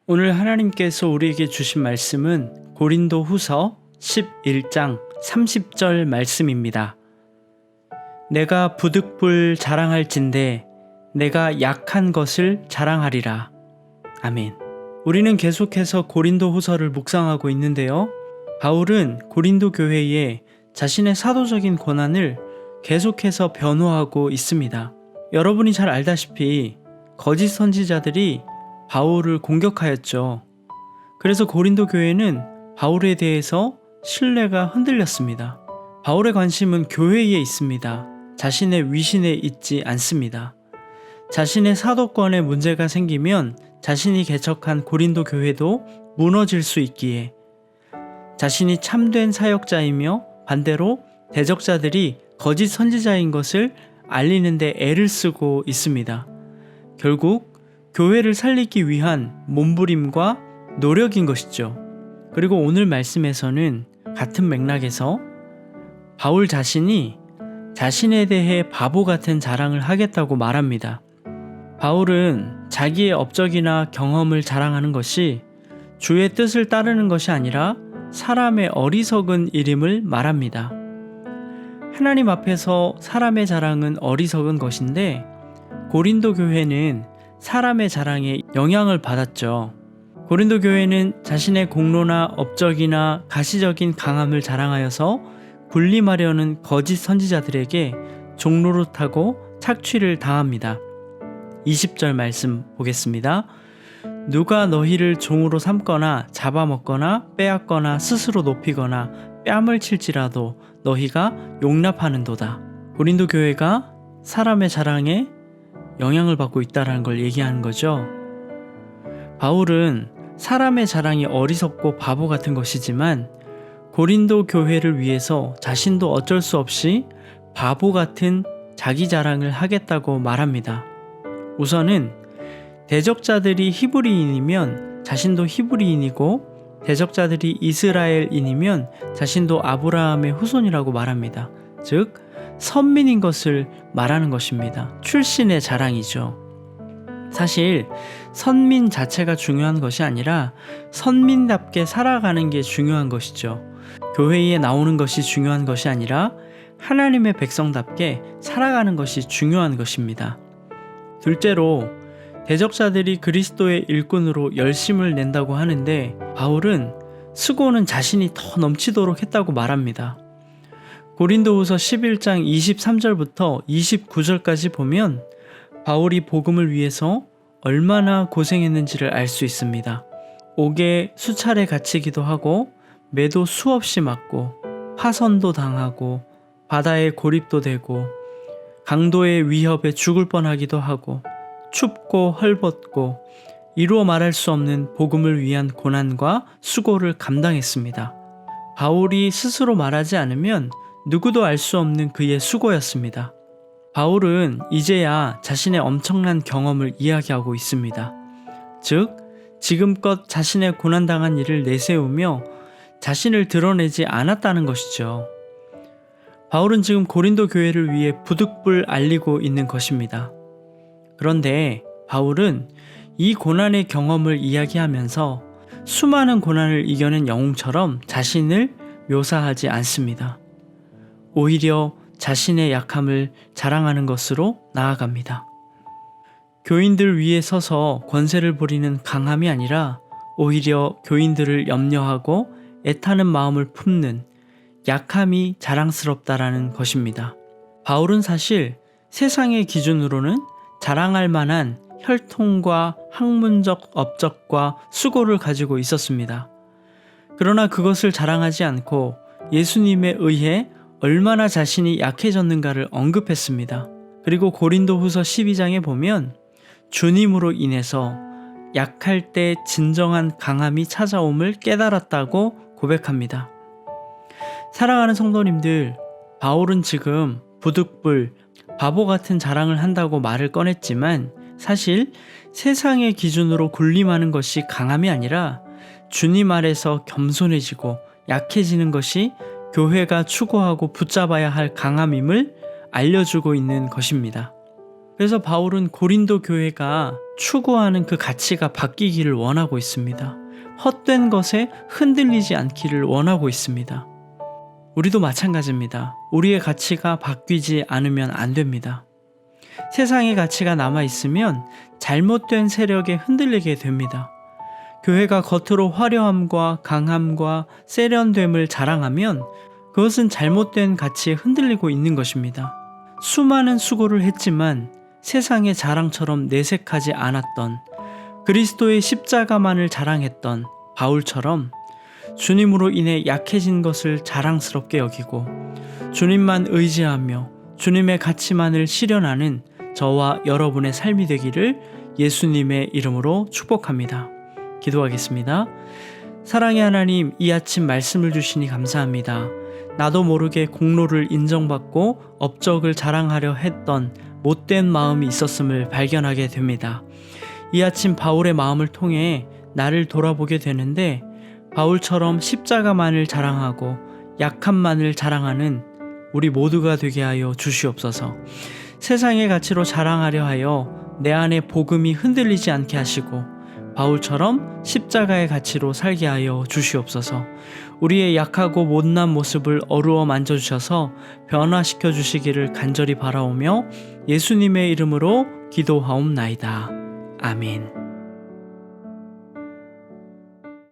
오늘 하나님께서 우리에게 주신 말씀은 고린도 후서 11장 30절 말씀입니다. 내가 부득불 자랑할진대 내가 약한 것을 자랑하리라. 아멘. 우리는 계속해서 고린도 후서를 묵상하고 있는데요. 바울은 고린도 교회에 자신의 사도적인 권한을 계속해서 변호하고 있습니다. 여러분이 잘 알다시피 거짓 선지자들이 바울을 공격하였죠. 그래서 고린도 교회는 바울에 대해서 신뢰가 흔들렸습니다. 바울의 관심은 교회에 있습니다. 자신의 위신에 있지 않습니다. 자신의 사도권에 문제가 생기면 자신이 개척한 고린도 교회도 무너질 수 있기에 자신이 참된 사역자이며 반대로 대적자들이 거짓 선지자인 것을 알리는 데 애를 쓰고 있습니다. 결국 교회를 살리기 위한 몸부림과 노력인 것이죠. 그리고 오늘 말씀에서는 같은 맥락에서 바울 자신이 자신에 대해 바보 같은 자랑을 하겠다고 말합니다. 바울은 자기의 업적이나 경험을 자랑하는 것이 주의 뜻을 따르는 것이 아니라 사람의 어리석은 일임을 말합니다. 하나님 앞에서 사람의 자랑은 어리석은 것인데 고린도 교회는 사람의 자랑에 영향을 받았죠. 고린도 교회는 자신의 공로나 업적이나 가시적인 강함을 자랑하여서 군림하려는 거짓 선지자들에게 종노릇하고 착취를 당합니다. 20절 말씀 보겠습니다. 누가 너희를 종으로 삼거나 잡아먹거나 빼앗거나 스스로 높이거나 뺨을 칠지라도 너희가 용납하는도다. 고린도 교회가 사람의 자랑에 영향을 받고 있다는 걸 얘기하는 거죠. 바울은 사람의 자랑이 어리석고 바보 같은 것이지만 고린도 교회를 위해서 자신도 어쩔 수 없이 바보 같은 자기 자랑을 하겠다고 말합니다. 우선은 대적자들이 히브리인이면 자신도 히브리인이고 대적자들이 이스라엘인이면 자신도 아브라함의 후손이라고 말합니다. 즉 선민인 것을 말하는 것입니다. 출신의 자랑이죠. 사실 선민 자체가 중요한 것이 아니라 선민답게 살아가는 게 중요한 것이죠. 교회에 나오는 것이 중요한 것이 아니라 하나님의 백성답게 살아가는 것이 중요한 것입니다. 둘째로 대적자들이 그리스도의 일꾼으로 열심을 낸다고 하는데 바울은 수고는 자신이 더 넘치도록 했다고 말합니다. 고린도후서 11장 23절부터 29절까지 보면 바울이 복음을 위해서 얼마나 고생했는지를 알 수 있습니다. 옥에 수차례 갇히기도 하고 매도 수없이 맞고 파선도 당하고 바다에 고립도 되고 강도의 위협에 죽을 뻔하기도 하고 춥고 헐벗고 이루어 말할 수 없는 복음을 위한 고난과 수고를 감당했습니다. 바울이 스스로 말하지 않으면 누구도 알 수 없는 그의 수고였습니다. 바울은 이제야 자신의 엄청난 경험을 이야기하고 있습니다. 즉, 지금껏 자신의 고난당한 일을 내세우며 자신을 드러내지 않았다는 것이죠. 바울은 지금 고린도 교회를 위해 부득불 알리고 있는 것입니다. 그런데 바울은 이 고난의 경험을 이야기하면서 수많은 고난을 이겨낸 영웅처럼 자신을 묘사하지 않습니다. 오히려 자신의 약함을 자랑하는 것으로 나아갑니다. 교인들 위에 서서 권세를 부리는 강함이 아니라 오히려 교인들을 염려하고 애타는 마음을 품는 약함이 자랑스럽다라는 것입니다. 바울은 사실 세상의 기준으로는 자랑할 만한 혈통과 학문적 업적과 수고를 가지고 있었습니다. 그러나 그것을 자랑하지 않고 예수님에 의해 얼마나 자신이 약해졌는가를 언급했습니다. 그리고 고린도후서 12장에 보면 주님으로 인해서 약할 때 진정한 강함이 찾아옴을 깨달았다고 고백합니다. 사랑하는 성도님들, 바울은 지금 부득불 바보 같은 자랑을 한다고 말을 꺼냈지만 사실 세상의 기준으로 군림하는 것이 강함이 아니라 주님 아래서 겸손해지고 약해지는 것이 교회가 추구하고 붙잡아야 할 강함임을 알려주고 있는 것입니다. 그래서 바울은 고린도 교회가 추구하는 그 가치가 바뀌기를 원하고 있습니다. 헛된 것에 흔들리지 않기를 원하고 있습니다. 우리도 마찬가지입니다. 우리의 가치가 바뀌지 않으면 안 됩니다. 세상의 가치가 남아있으면 잘못된 세력에 흔들리게 됩니다. 교회가 겉으로 화려함과 강함과 세련됨을 자랑하면 그것은 잘못된 가치에 흔들리고 있는 것입니다. 수많은 수고를 했지만 세상의 자랑처럼 내색하지 않았던, 그리스도의 십자가만을 자랑했던 바울처럼 주님으로 인해 약해진 것을 자랑스럽게 여기고 주님만 의지하며 주님의 가치만을 실현하는 저와 여러분의 삶이 되기를 예수님의 이름으로 축복합니다. 기도하겠습니다. 사랑의 하나님, 이 아침 말씀을 주시니 감사합니다. 나도 모르게 공로를 인정받고 업적을 자랑하려 했던 못된 마음이 있었음을 발견하게 됩니다. 이 아침 바울의 마음을 통해 나를 돌아보게 되는데, 바울처럼 십자가만을 자랑하고 약함만을 자랑하는 우리 모두가 되게 하여 주시옵소서. 세상의 가치로 자랑하려 하여 내 안에 복음이 흔들리지 않게 하시고 바울처럼 십자가의 가치로 살게 하여 주시옵소서. 우리의 약하고 못난 모습을 어루어 만져주셔서 변화시켜 주시기를 간절히 바라오며 예수님의 이름으로 기도하옵나이다. 아멘.